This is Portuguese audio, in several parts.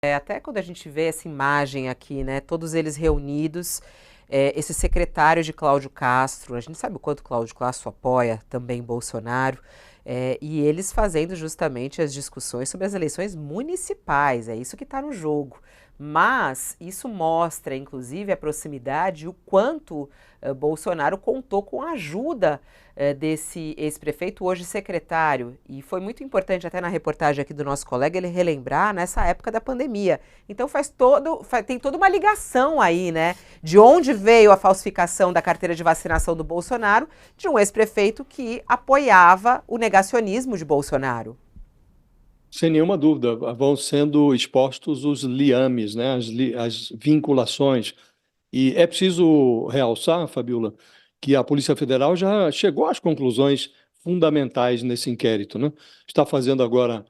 Até quando a gente vê essa imagem aqui, né, todos eles reunidos, esse secretário de Cláudio Castro, a gente sabe o quanto Cláudio Castro apoia também Bolsonaro, e eles fazendo justamente as discussões sobre as eleições municipais, é isso que está no jogo. Mas isso mostra, inclusive, a proximidade e o quanto Bolsonaro contou com a ajuda desse ex-prefeito, hoje secretário. E foi muito importante, até na reportagem aqui do nosso colega, ele relembrar nessa época da pandemia. Então tem toda uma ligação aí, né? De onde veio a falsificação da carteira de vacinação do Bolsonaro, de um ex-prefeito que apoiava o negacionismo de Bolsonaro. Sem nenhuma dúvida, vão sendo expostos os liames, né, as vinculações. E é preciso realçar, Fabiola, que a Polícia Federal já chegou às conclusões fundamentais nesse inquérito, né? Está fazendo agora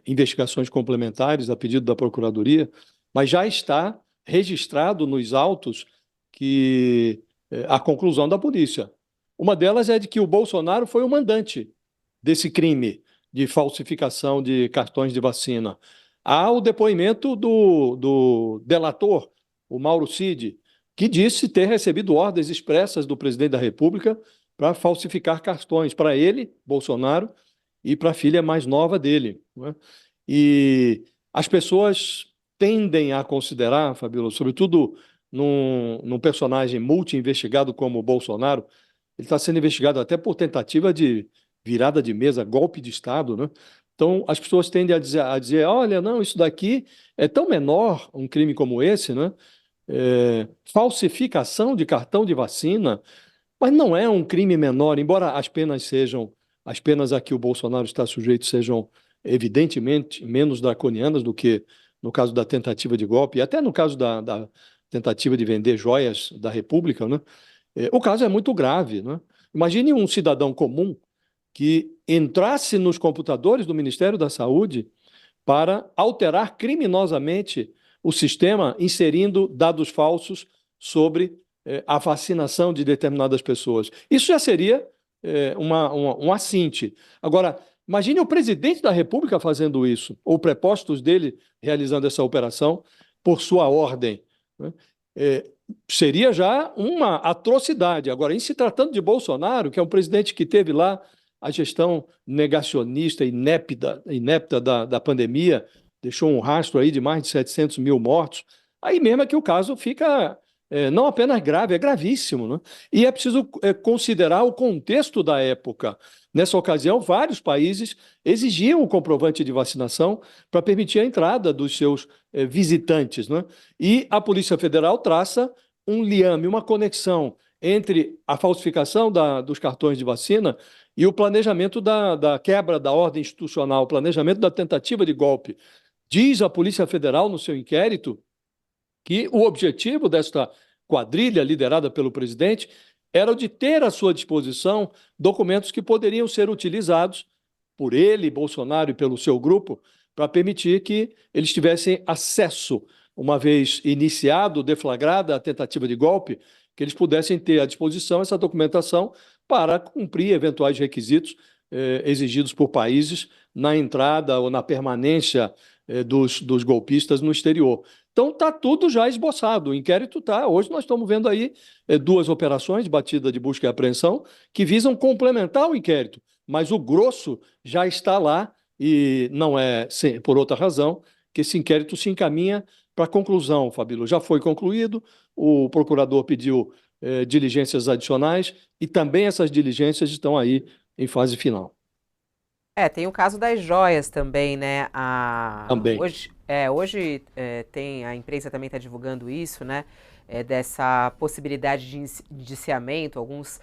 investigações complementares a pedido da Procuradoria, mas já está registrado nos autos que a conclusão da polícia. Uma delas é de que o Bolsonaro foi o mandante desse crime de falsificação de cartões de vacina. Há o depoimento do delator, o Mauro Cid, que disse ter recebido ordens expressas do presidente da República para falsificar cartões para ele, Bolsonaro, e para a filha mais nova dele, né? E as pessoas tendem a considerar, Fabíola, sobretudo num personagem multi-investigado como o Bolsonaro, ele está sendo investigado até por tentativa de virada de mesa, golpe de Estado, né? Então, as pessoas tendem a dizer, olha, não, isso daqui é tão menor, um crime como esse, né? Falsificação de cartão de vacina, mas não é um crime menor, embora as penas a que o Bolsonaro está sujeito sejam evidentemente menos draconianas do que no caso da tentativa de golpe, e até no caso da tentativa de vender joias da República, né? O caso é muito grave, né? Imagine um cidadão comum que entrasse nos computadores do Ministério da Saúde para alterar criminosamente o sistema, inserindo dados falsos sobre a vacinação de determinadas pessoas. Isso já seria um assinte. Agora, imagine o presidente da República fazendo isso, ou prepostos dele realizando essa operação por sua ordem, né? Seria já uma atrocidade. Agora, em se tratando de Bolsonaro, que é um presidente que teve lá a gestão negacionista, inepta da pandemia, deixou um rastro aí de mais de 700 mil mortos, aí mesmo é que o caso fica não apenas grave, é gravíssimo, né? E é preciso considerar o contexto da época. Nessa ocasião, vários países exigiam o comprovante de vacinação para permitir a entrada dos seus visitantes, né? E a Polícia Federal traça um liame, uma conexão entre a falsificação dos cartões de vacina e o planejamento da quebra da ordem institucional, o planejamento da tentativa de golpe. Diz a Polícia Federal no seu inquérito que o objetivo desta quadrilha liderada pelo presidente era o de ter à sua disposição documentos que poderiam ser utilizados por ele, Bolsonaro e pelo seu grupo, para permitir que eles tivessem acesso, uma vez iniciado, deflagrada a tentativa de golpe, que eles pudessem ter à disposição essa documentação para cumprir eventuais requisitos exigidos por países na entrada ou na permanência dos golpistas no exterior. Então está tudo já esboçado, o inquérito está. Hoje nós estamos vendo aí duas operações, batida de busca e apreensão, que visam complementar o inquérito, mas o grosso já está lá e não é por outra razão que esse inquérito se encaminha para a conclusão, Fabíola. Já foi concluído, o procurador pediu diligências adicionais e também essas diligências estão aí em fase final. Tem o caso das joias também, né? Também. Hoje tem, a imprensa também está divulgando isso, né? Dessa possibilidade de indiciamento, alguns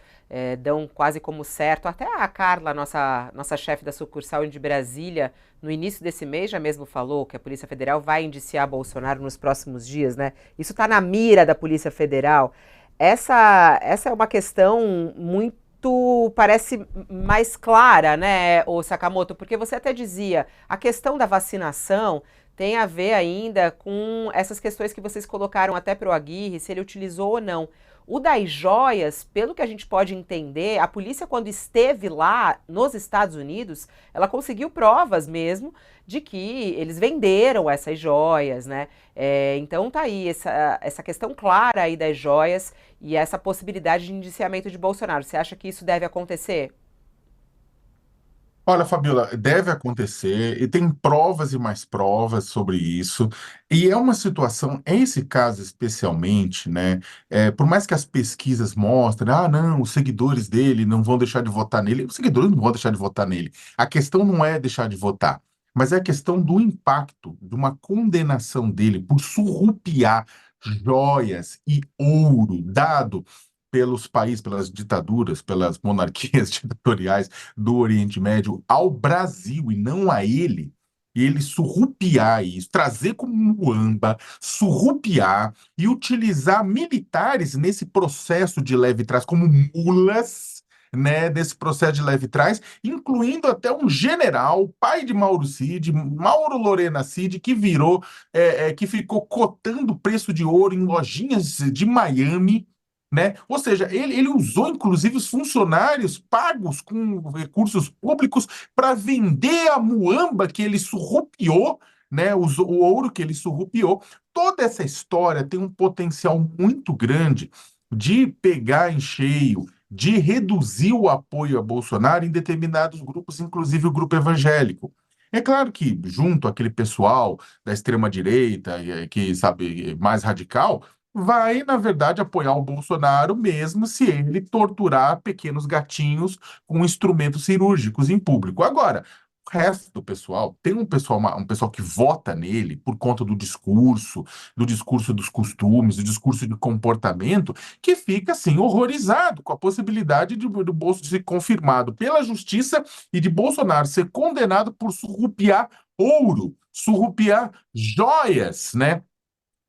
dão quase como certo. Até a Carla, nossa chefe da sucursal de Brasília, no início desse mês já mesmo falou que a Polícia Federal vai indiciar Bolsonaro nos próximos dias, né? Isso está na mira da Polícia Federal. Essa é uma questão muito parece mais clara, né, o Sakamoto, porque você até dizia, a questão da vacinação tem a ver ainda com essas questões que vocês colocaram até para o Aguirre, se ele utilizou ou não. O das joias, pelo que a gente pode entender, a polícia, quando esteve lá nos Estados Unidos, ela conseguiu provas mesmo de que eles venderam essas joias, né? Então tá aí essa questão clara aí das joias e essa possibilidade de indiciamento de Bolsonaro. Você acha que isso deve acontecer? Olha, Fabiola, deve acontecer e tem provas e mais provas sobre isso. E é uma situação, esse caso especialmente, né? Por mais que as pesquisas mostrem, ah, não, os seguidores dele não vão deixar de votar nele, os seguidores não vão deixar de votar nele. A questão não é deixar de votar, mas é a questão do impacto de uma condenação dele por surrupiar joias e ouro dado pelos países, pelas ditaduras, pelas monarquias ditatoriais do Oriente Médio ao Brasil e não a ele, e ele surrupiar isso, trazer como muamba, surrupiar e utilizar militares nesse processo de leve trás como mulas, né, desse processo de leve trás, incluindo até um general, pai de Mauro Cid, Mauro Lorena Cid, que virou, que ficou cotando o preço de ouro em lojinhas de Miami, né? Ou seja, ele usou inclusive os funcionários pagos com recursos públicos para vender a muamba que ele surrupiou, né? O ouro que ele surrupiou. Toda essa história tem um potencial muito grande de pegar em cheio, de reduzir o apoio a Bolsonaro em determinados grupos, inclusive o grupo evangélico. É claro que, junto àquele pessoal da extrema-direita, que, sabe, mais radical, vai, na verdade, apoiar o Bolsonaro mesmo se ele torturar pequenos gatinhos com instrumentos cirúrgicos em público. Agora, o resto do pessoal, tem um pessoal que vota nele por conta do discurso dos costumes, do discurso de comportamento, que fica, assim, horrorizado com a possibilidade do Bolsonaro ser confirmado pela justiça e de Bolsonaro ser condenado por surrupiar ouro, surrupiar joias, né?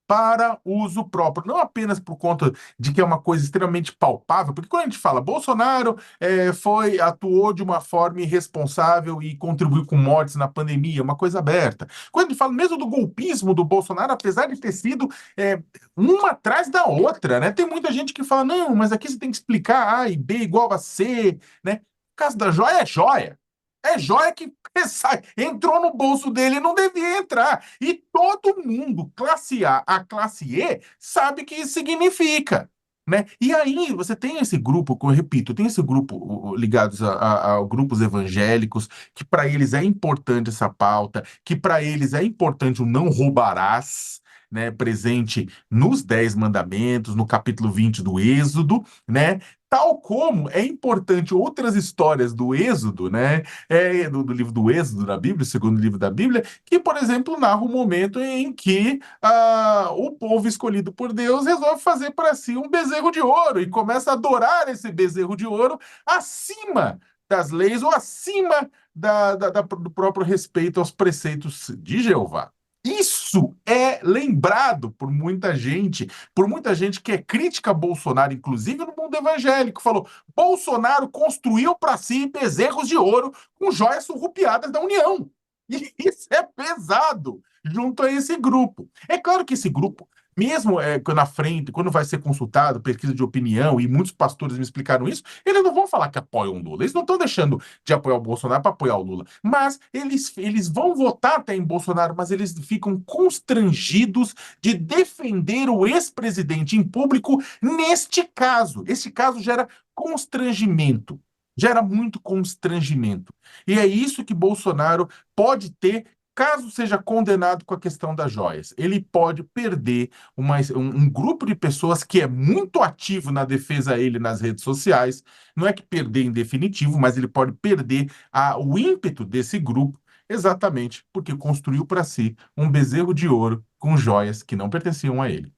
Para uso próprio, não apenas por conta de que é uma coisa extremamente palpável, porque quando a gente fala Bolsonaro atuou de uma forma irresponsável e contribuiu com mortes na pandemia, é uma coisa aberta. Quando a gente fala mesmo do golpismo do Bolsonaro, apesar de ter sido uma atrás da outra, né? Tem muita gente que fala, não, mas aqui você tem que explicar A e B igual a C, né? O caso da joia é joia. É joia que entrou no bolso dele e não devia entrar. E todo mundo, classe A classe E, sabe o que isso significa. Né? E aí você tem esse grupo, que eu repito, tem esse grupo ligados a grupos evangélicos, que para eles é importante essa pauta, que para eles é importante o não roubarás, né, presente nos Dez Mandamentos, no capítulo 20 do Êxodo, né? Tal como é importante outras histórias do Êxodo, né? Do livro do Êxodo da Bíblia, o segundo livro da Bíblia, que, por exemplo, narra o momento em que o povo escolhido por Deus resolve fazer para si um bezerro de ouro e começa a adorar esse bezerro de ouro acima das leis ou acima do próprio respeito aos preceitos de Jeová. Isso é lembrado por muita gente que é crítica a Bolsonaro, inclusive no mundo evangélico, falou: Bolsonaro construiu para si bezerros de ouro com joias surrupiadas da União. E isso é pesado junto a esse grupo. É claro que esse grupo, mesmo na frente, quando vai ser consultado, pesquisa de opinião, e muitos pastores me explicaram isso, eles não vão falar que apoiam o Lula. Eles não estão deixando de apoiar o Bolsonaro para apoiar o Lula. Mas eles vão votar até em Bolsonaro, mas eles ficam constrangidos de defender o ex-presidente em público neste caso. Este caso gera constrangimento. Gera muito constrangimento. E é isso que Bolsonaro pode ter caso seja condenado com a questão das joias. Ele pode perder um grupo de pessoas que é muito ativo na defesa a ele nas redes sociais. Não é que perder em definitivo, mas ele pode perder o ímpeto desse grupo, exatamente porque construiu para si um bezerro de ouro com joias que não pertenciam a ele.